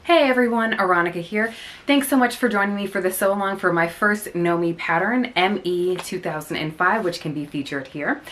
Hey everyone, Aaronica here. Thanks so much for joining me for the sew along for my first Know Me pattern, ME2005, which can be featured here.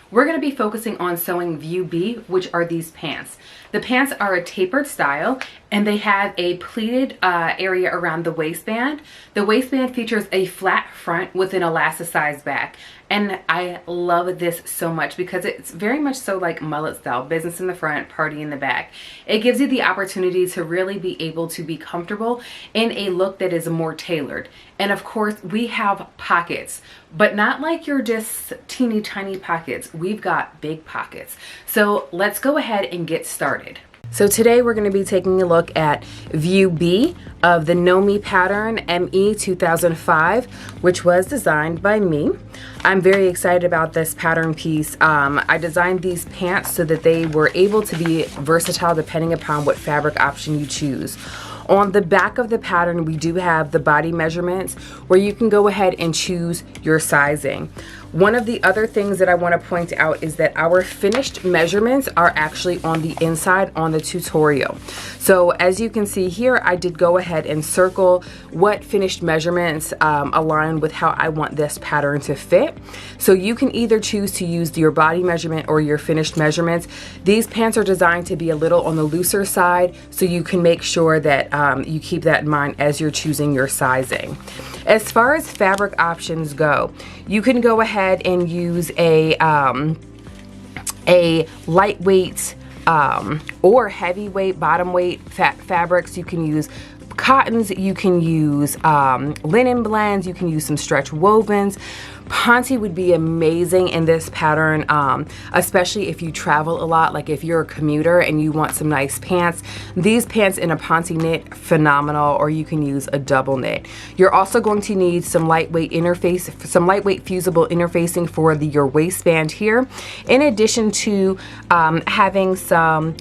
We're going to be focusing on sewing view B, which are these pants. The pants are a tapered style and they have a pleated area around the waistband. The waistband features a flat front with an elasticized back. And I love this so much because it's very much so like mullet style, business in the front, party in the back. It gives you the opportunity to really be able to be comfortable in a look that is more tailored. And of course, we have pockets, but not like you're just teeny tiny pockets. We've got big pockets. So let's go ahead and get started. So today we're going to be taking a look at view B of the Know Me pattern ME2005, which was designed by me. I'm very excited about this pattern piece. I designed these pants so that they were able to be versatile depending upon what fabric option you choose. On the back of the pattern, we do have the body measurements where you can go ahead and choose your sizing. One of the other things that I want to point out is that our finished measurements are actually on the inside on the tutorial. So as you can see here, I did go ahead and circle what finished measurements align with how I want this pattern to fit. So you can either choose to use your body measurement or your finished measurements. These pants are designed to be a little on the looser side, so you can make sure that you keep that in mind as you're choosing your sizing. As far as fabric options go, you can go ahead and use a lightweight or heavyweight bottom weight fabrics. You can use cottons, you can use linen blends, you can use some stretch wovens. Ponte would be amazing in this pattern, especially if you travel a lot, like if you're a commuter and you want some nice pants. These pants in a ponte knit, phenomenal, or you can use a double knit. You're also going to need some lightweight fusible interfacing for your waistband here. In addition to having some,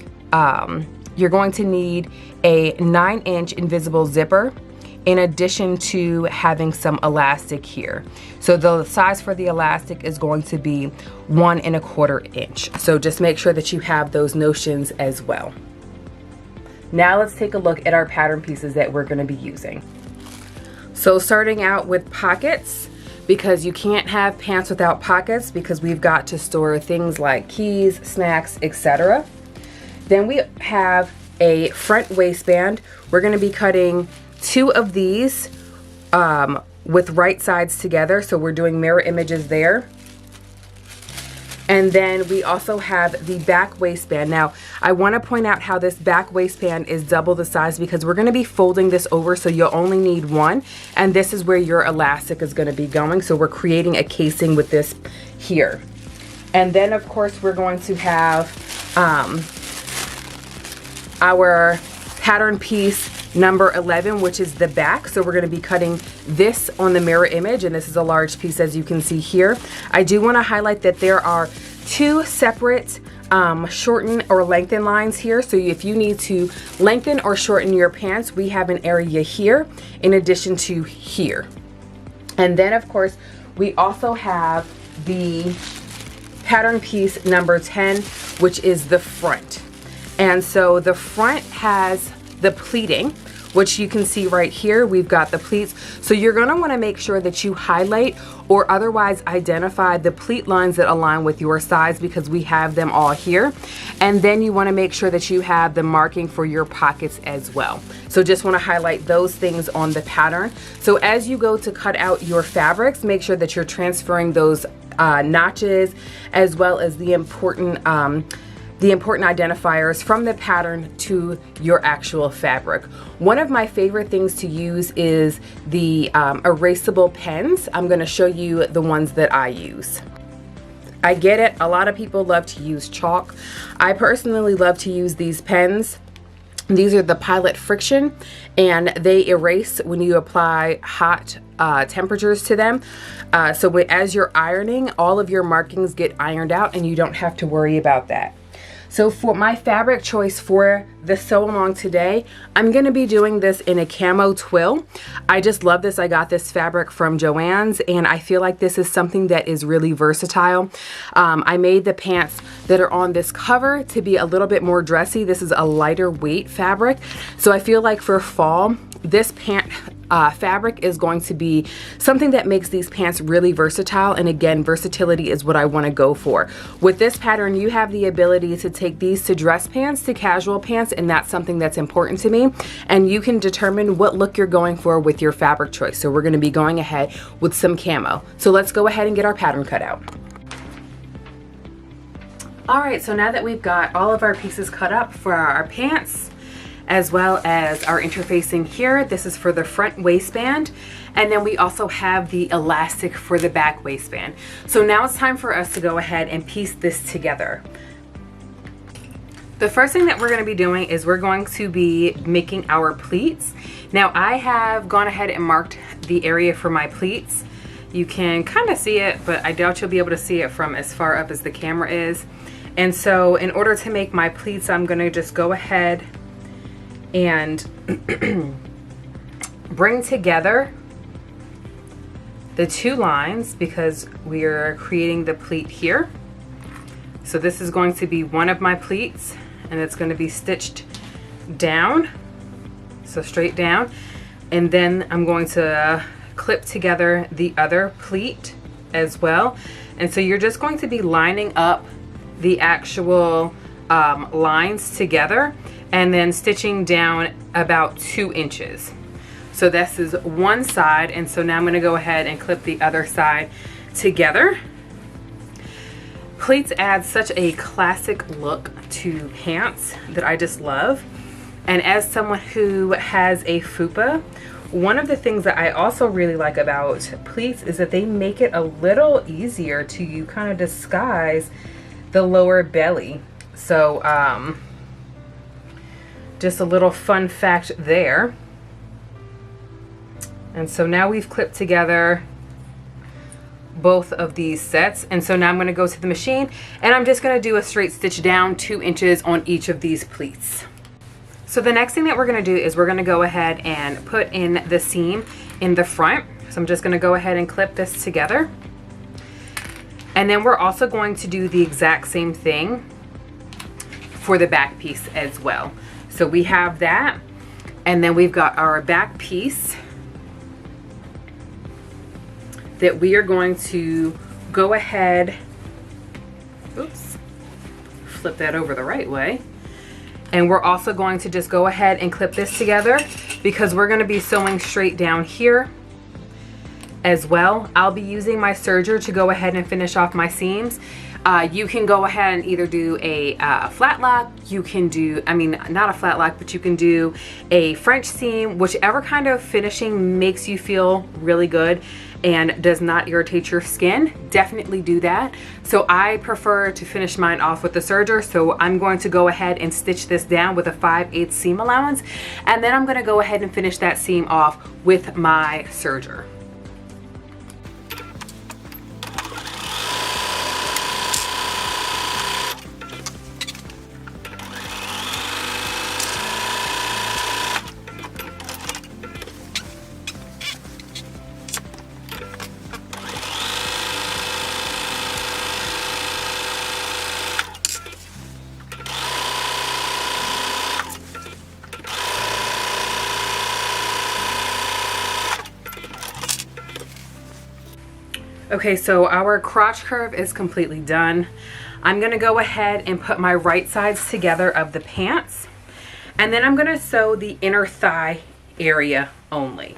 you're going to need a 9-inch invisible zipper, in addition to having some elastic here. So the size for the elastic is going to be 1 1/4 inch. So just make sure that you have those notions as well. Now let's take a look at our pattern pieces that we're going to be using. So starting out with pockets, because you can't have pants without pockets, because we've got to store things like keys, snacks, etc. Then we have a front waistband. We're going to be cutting 2 of these with right sides together, so we're doing mirror images there. And then we also have the back waistband. Now I want to point out how this back waistband is double the size, because we're going to be folding this over, so you'll only need one, and this is where your elastic is going to be going. So we're creating a casing with this here. And then of course we're going to have our pattern piece number 11, which is the back. So we're going to be cutting this on the mirror image, and this is a large piece, as you can see here. I do want to highlight that there are 2 separate shorten or lengthen lines here. So if you need to lengthen or shorten your pants, we have an area here in addition to here. And then of course we also have the pattern piece number 10, which is the front. And so the front has the pleating, which you can see right here. We've got the pleats. So you're going to want to make sure that you highlight or otherwise identify the pleat lines that align with your size, because we have them all here. And then you want to make sure that you have the marking for your pockets as well. So just want to highlight those things on the pattern. So as you go to cut out your fabrics, make sure that you're transferring those notches as well as the important identifiers from the pattern to your actual fabric. One of my favorite things to use is the erasable pens. I'm going to show you the ones that I use. I get it, a lot of people love to use chalk. I personally love to use these pens. These are the Pilot Friction, and they erase when you apply hot temperatures to them. So as you're ironing, all of your markings get ironed out and you don't have to worry about that. So for my fabric choice for the sew along today, I'm going to be doing this in a camo twill. I just love this. I got this fabric from Joann's, and I feel like this is something that is really versatile. I made the pants that are on this cover to be a little bit more dressy. This is a lighter weight fabric, so I feel like for fall, this pant fabric is going to be something that makes these pants really versatile. And again, versatility is what I want to go for. With this pattern, you have the ability to take these to dress pants, to casual pants, and that's something that's important to me. And you can determine what look you're going for with your fabric choice. So we're going to be going ahead with some camo. So let's go ahead and get our pattern cut out. All right, so now that we've got all of our pieces cut up for our pants, as well as our interfacing here, this is for the front waistband, and then we also have the elastic for the back waistband. So now it's time for us to go ahead and piece this together. The first thing that we're going to be doing is we're going to be making our pleats. Now I have gone ahead and marked the area for my pleats. You can kind of see it, but I doubt you'll be able to see it from as far up as the camera is. And so in order to make my pleats, I'm going to just go ahead and bring together the two lines because we are creating the pleat here. So this is going to be one of my pleats, and it's going to be stitched down, so straight down, and then I'm going to clip together the other pleat as well. And so you're just going to be lining up the actual lines together and then stitching down about 2 inches. So this is one side, and so now I'm going to go ahead and clip the other side together. Pleats add such a classic look to pants that I just love. And as someone who has a fupa, one of the things that I also really like about pleats is that they make it a little easier to kind of disguise the lower belly. So just a little fun fact there. And so now we've clipped together both of these sets, and so now I'm going to go to the machine and I'm just going to do a straight stitch down 2 inches on each of these pleats. So the next thing that we're going to do is we're going to go ahead and put in the seam in the front. So I'm just going to go ahead and clip this together, and then we're also going to do the exact same thing for the back piece as well. So we have that, and then we've got our back piece that we are going to go ahead, oops, flip that over the right way. And we're also going to just go ahead and clip this together because we're going to be sewing straight down here as well. I'll be using my serger to go ahead and finish off my seams. You can go ahead and either do a flat lock, you can do, I mean, not a flat lock, but you can do a French seam, whichever kind of finishing makes you feel really good and does not irritate your skin, definitely do that. So I prefer to finish mine off with the serger, so I'm going to go ahead and stitch this down with a 5/8 seam allowance, and then I'm going to go ahead and finish that seam off with my serger. Okay, so our crotch curve is completely done. I'm gonna go ahead and put my right sides together of the pants, and then I'm gonna sew the inner thigh area only.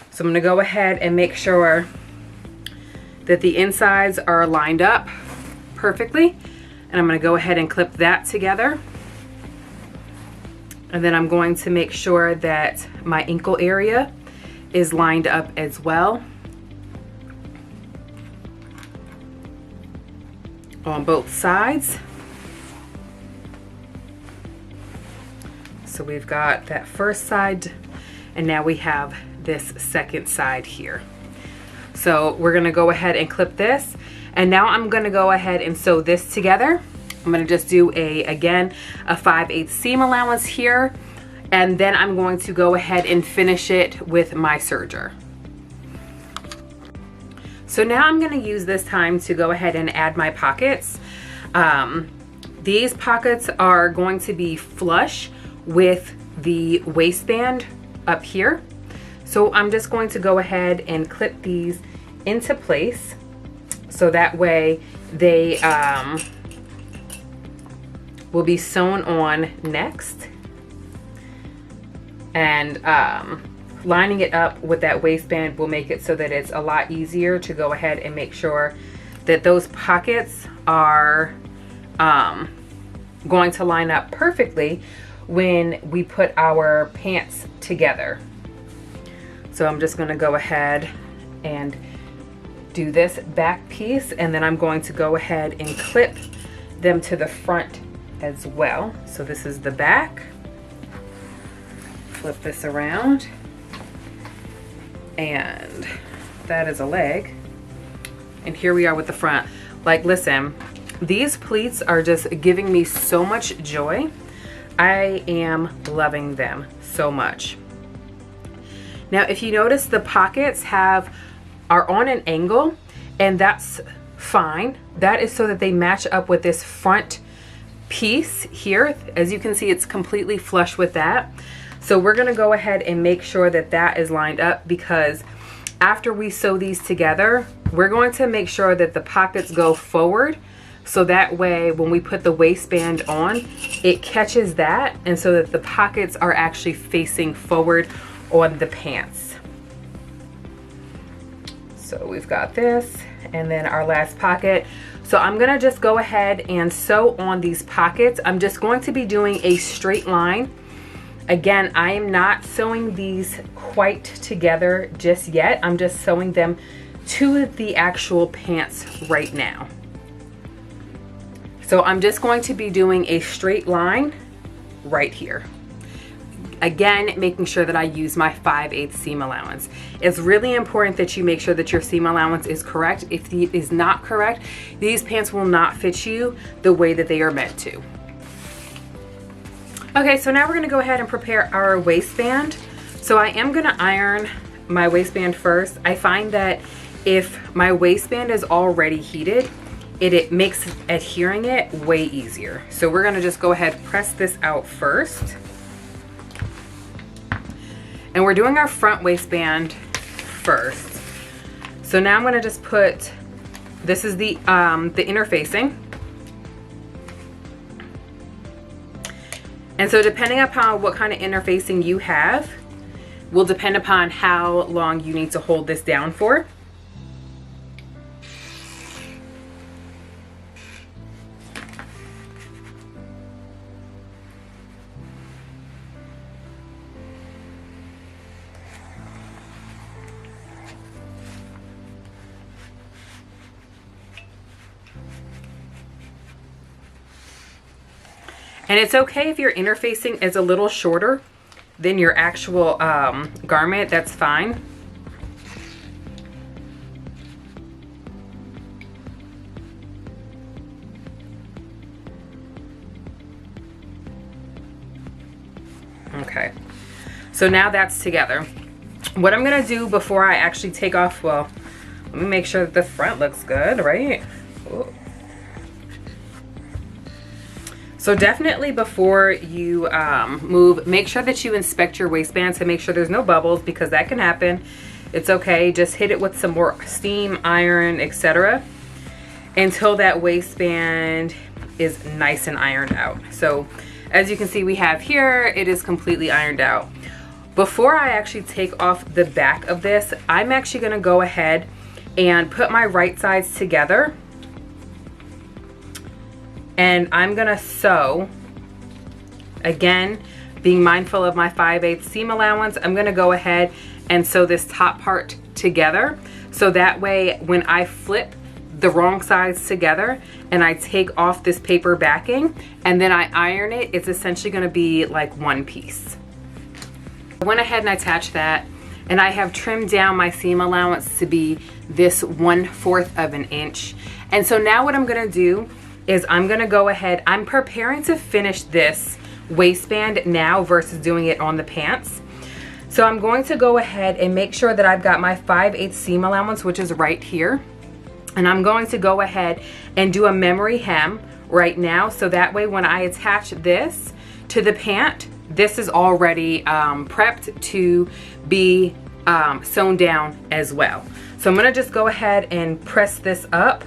So I'm gonna go ahead and make sure that the insides are lined up perfectly, and I'm gonna go ahead and clip that together. And then I'm going to make sure that my ankle area is lined up as well on both sides. So we've got that first side, and now we have this second side here. So we're gonna go ahead and clip this, and now I'm gonna go ahead and sew this together I'm gonna just do again, a 5/8 seam allowance here, and then I'm going to go ahead and finish it with my serger. So now I'm gonna use this time to go ahead and add my pockets. These pockets are going to be flush with the waistband up here. So I'm just going to go ahead and clip these into place so that way they will be sewn on next. And lining it up with that waistband will make it so that it's a lot easier to go ahead and make sure that those pockets are going to line up perfectly when we put our pants together. So I'm just going to go ahead and do this back piece, and then I'm going to go ahead and clip them to the front as well. So this is the back. Flip this around, and that is a leg. And here we are with the front. Like, listen, these pleats are just giving me so much joy. I am loving them so much. Now, if you notice, the pockets are on an angle, and that's fine. That is so that they match up with this front piece here. As you can see, it's completely flush with that. So we're gonna go ahead and make sure that that is lined up, because after we sew these together, we're going to make sure that the pockets go forward. So that way, when we put the waistband on, it catches that, and so that the pockets are actually facing forward on the pants. So we've got this, and then our last pocket. So I'm gonna just go ahead and sew on these pockets. I'm just going to be doing a straight line. Again, I am not sewing these quite together just yet. I'm just sewing them to the actual pants right now. So I'm just going to be doing a straight line right here. Again, making sure that I use my 5/8 seam allowance. It's really important that you make sure that your seam allowance is correct. If it is not correct, these pants will not fit you the way that they are meant to. Okay, so now we're gonna go ahead and prepare our waistband. So I am gonna iron my waistband first. I find that if my waistband is already heated, it makes adhering it way easier. So we're gonna just go ahead and press this out first. And we're doing our front waistband first. So now I'm gonna just put, this is the interfacing. And so depending upon what kind of interfacing you have, will depend upon how long you need to hold this down for. And it's okay if your interfacing is a little shorter than your actual garment, that's fine. Okay, so now that's together. What I'm gonna do before I actually take off, well, let me make sure that the front looks good, right? Ooh. So definitely before you move, make sure that you inspect your waistband to make sure there's no bubbles, because that can happen. It's okay, just hit it with some more steam, iron, etc. until that waistband is nice and ironed out. So as you can see, we have here, it is completely ironed out. Before I actually take off the back of this, I'm actually gonna go ahead and put my right sides together. And I'm gonna sew, again, being mindful of my 5/8 seam allowance, I'm gonna go ahead and sew this top part together. So that way, when I flip the wrong sides together and I take off this paper backing and then I iron it, it's essentially gonna be like one piece. I went ahead and attached that, and I have trimmed down my seam allowance to be this 1/4 of an inch. And so now what I'm gonna do is I'm gonna go ahead, I'm preparing to finish this waistband now versus doing it on the pants. So I'm going to go ahead and make sure that I've got my 5/8 seam allowance, which is right here. And I'm going to go ahead and do a memory hem right now. So that way when I attach this to the pant, this is already prepped to be sewn down as well. So I'm gonna just go ahead and press this up.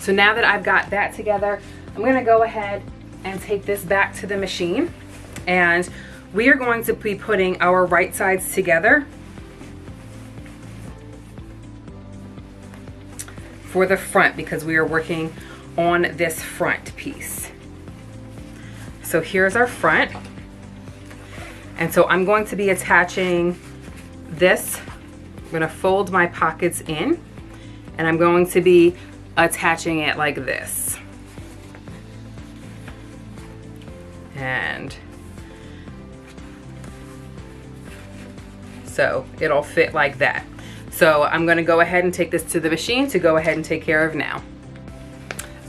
So now that I've got that together, I'm gonna go ahead and take this back to the machine, and we are going to be putting our right sides together for the front because we are working on this front piece. So here's our front. And so I'm going to be attaching this. I'm gonna fold my pockets in, and I'm going to be attaching it like this. And so it'll fit like that. So I'm gonna go ahead and take this to the machine to go ahead and take care of now.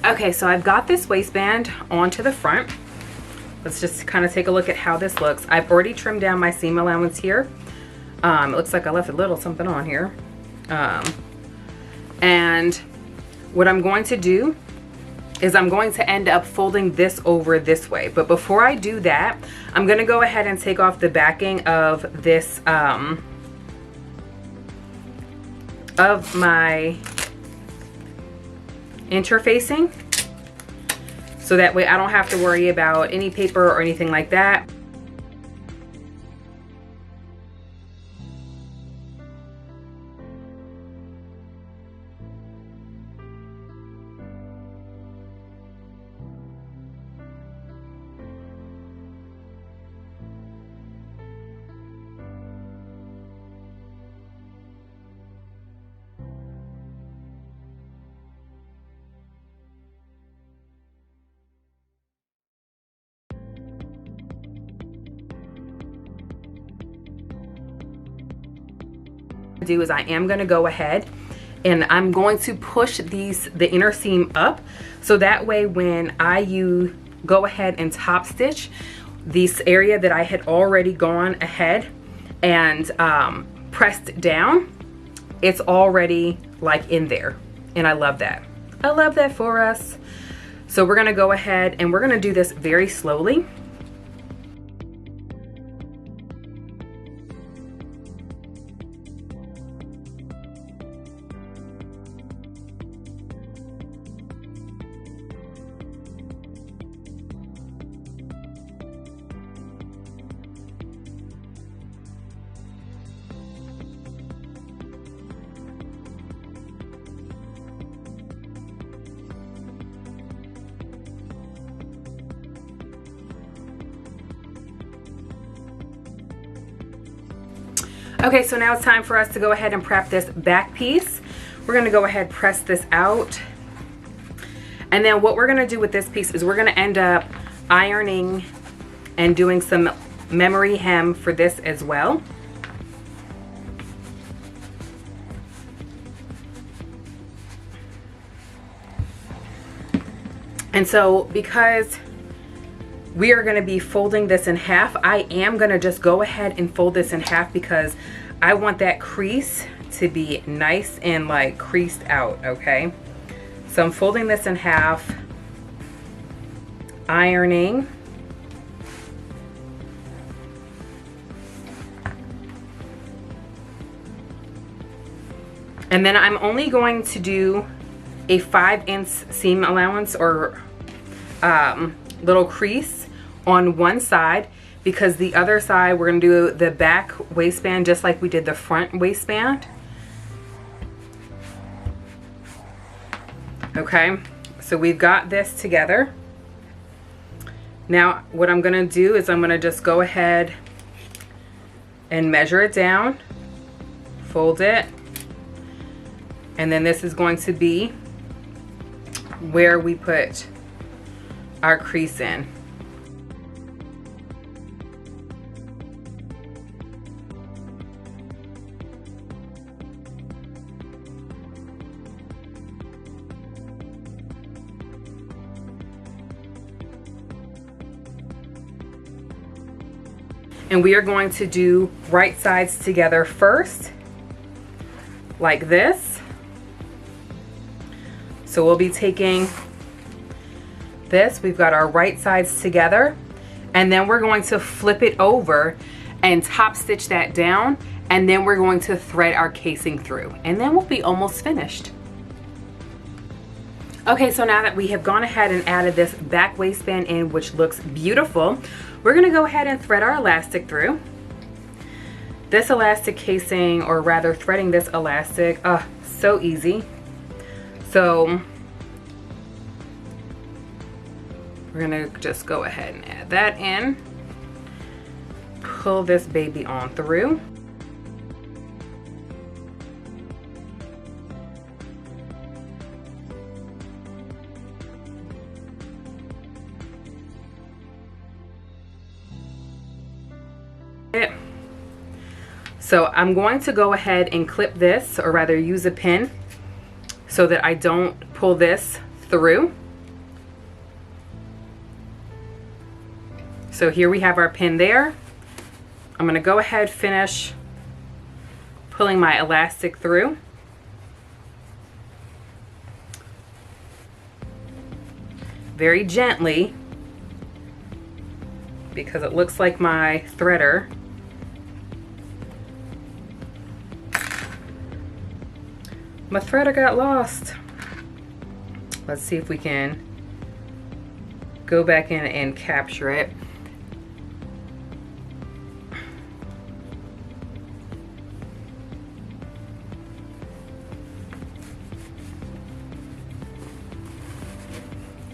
Okay, so I've got this waistband onto the front. Let's just kind of take a look at how this looks. I've already trimmed down my seam allowance here. It looks like I left a little something on here. And what I'm going to do is I'm going to end up folding this over this way. But before I do that, I'm gonna go ahead and take off the backing of this, of my interfacing. So that way I don't have to worry about any paper or anything like that. Do is I am going to go ahead and I'm going to push the inner seam up, so that way when you go ahead and top stitch this area that I had already gone ahead and pressed down, it's already like in there, and I love that. I love that for us. So we're going to go ahead and we're going to do this very slowly. Okay, so now it's time for us to go ahead and prep this back piece. We're gonna go ahead and press this out. And then what we're gonna do with this piece is we're gonna end up ironing and doing some memory hem for this as well. And so because we are going to be folding this in half, I am going to just go ahead and fold this in half because I want that crease to be nice and like creased out, okay? So I'm folding this in half, ironing. And then I'm only going to do a 5" seam allowance or little crease on one side, because the other side we're going to do the back waistband just like we did the front waistband. Okay, So we've got this together. Now what I'm gonna do is I'm gonna just go ahead and measure it down, fold it, and then this is going to be where we put our crease in. And we are going to do right sides together first, like this. So we'll be taking this, we've got our right sides together, and then we're going to flip it over and top stitch that down, and then we're going to thread our casing through, and then we'll be almost finished. Okay, so now that we have gone ahead and added this back waistband in, which looks beautiful, we're gonna go ahead and thread our elastic through. This elastic casing, or rather threading this elastic, so easy. So we're gonna just go ahead and add that in, pull this baby on through. So I'm going to go ahead and clip this, or rather use a pin so that I don't pull this through. So here we have our pin there. I'm going to go ahead, finish pulling my elastic through. Very gently, because it looks like my threader got lost. Let's see if we can go back in and capture it.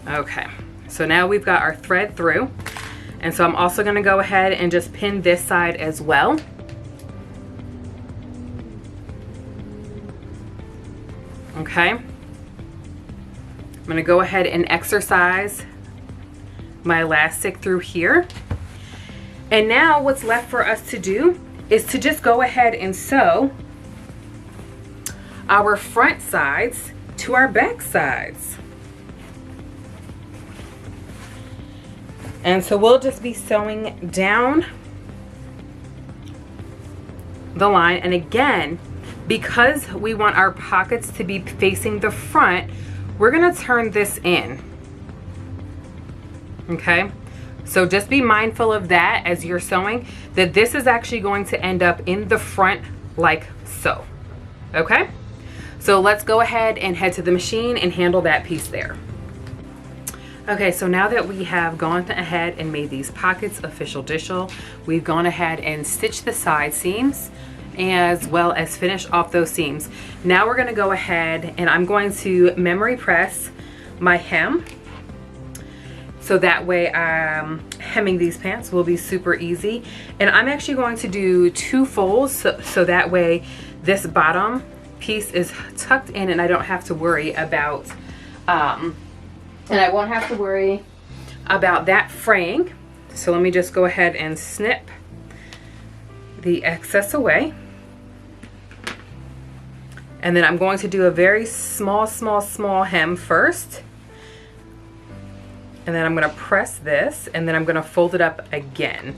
Okay, so now we've got our thread through, and so I'm also going to go ahead and just pin this side as well. Okay, I'm going to go ahead and exercise my elastic through here. And now what's left for us to do is to just go ahead and sew our front sides to our back sides. And so we'll just be sewing down the line. And again, because we want our pockets to be facing the front, we're gonna turn this in, okay? So just be mindful of that as you're sewing, that this is actually going to end up in the front like so, okay? So let's go ahead and head to the machine and handle that piece there. Okay, so now that we have gone ahead and made these pockets official, we've gone ahead and stitched the side seams as well as finish off those seams. Now we're gonna go ahead and I'm going to memory press my hem, so that way hemming these pants will be super easy. And I'm actually going to do 2 folds, so that way this bottom piece is tucked in and I don't have to worry about that fraying. So let me just go ahead and snip the excess away. And then I'm going to do a very small hem first. And then I'm going to press this, and then I'm going to fold it up again.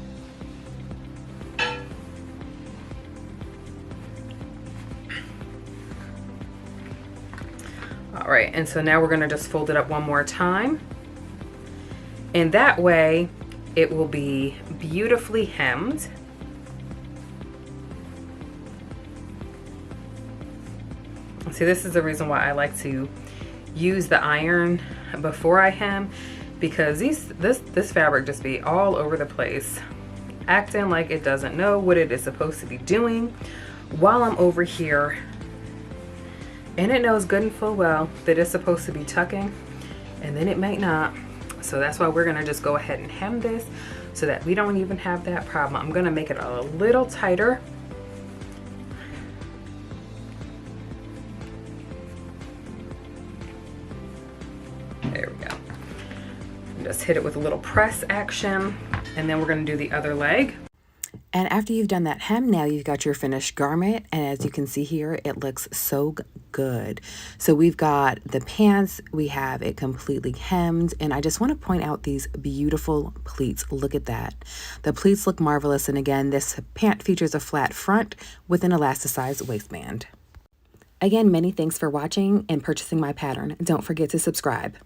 All right, and so now we're going to just fold it up one more time. And that way it will be beautifully hemmed. See, this is the reason why I like to use the iron before I hem, because this fabric just be all over the place, acting like it doesn't know what it is supposed to be doing while I'm over here. And it knows good and full well that it's supposed to be tucking and then it might not. So that's why we're gonna just go ahead and hem this so that we don't even have that problem. I'm gonna make it a little tighter. There we go. And just hit it with a little press action, and then we're gonna do the other leg. And after you've done that hem, now you've got your finished garment. And as you can see here, it looks so good. So we've got the pants, we have it completely hemmed. And I just want to point out these beautiful pleats. Look at that. The pleats look marvelous. And again, this pant features a flat front with an elasticized waistband. Again, many thanks for watching and purchasing my pattern. Don't forget to subscribe.